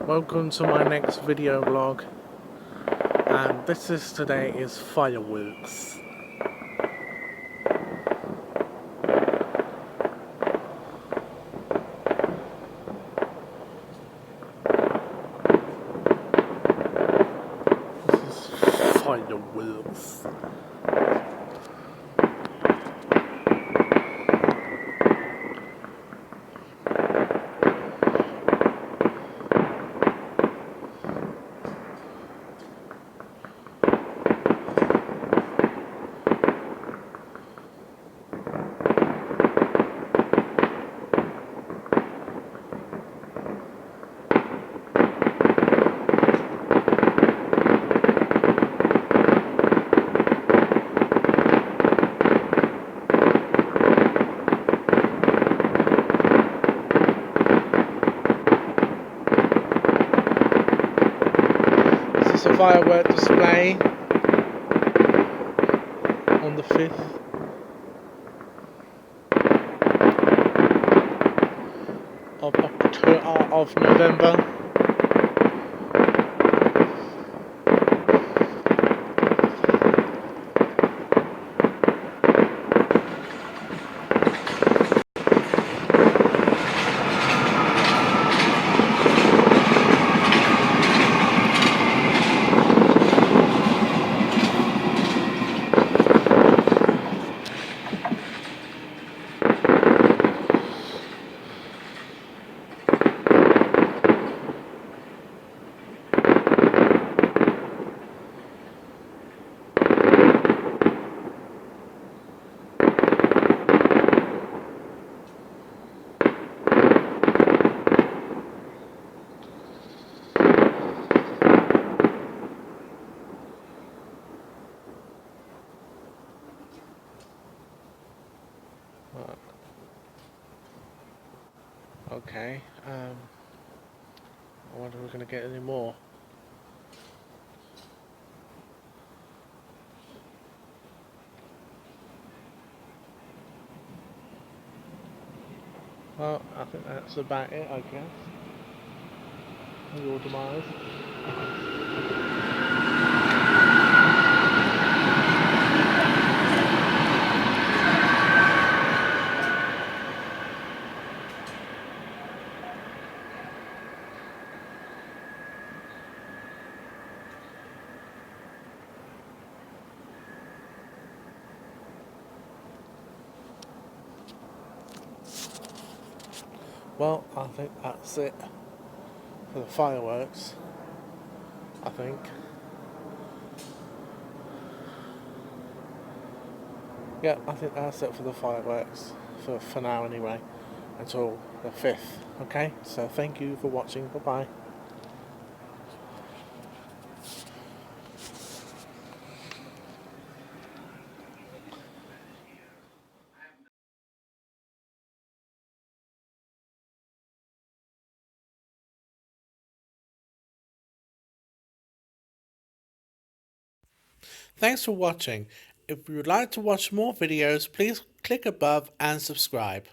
Welcome to my next video vlog, and today is fireworks. This is fireworks. This is a firework display on the 5th of November. Okay, I wonder if we're going to get any more. Well, I think that's about it, I guess. Your demise. Well, I think that's it for the fireworks. I think. Yeah, I think that's it for the fireworks for now anyway, until the 5th. Okay, so thank you for watching. Bye bye. Thanks for watching. If you would like to watch more videos, please click above and subscribe.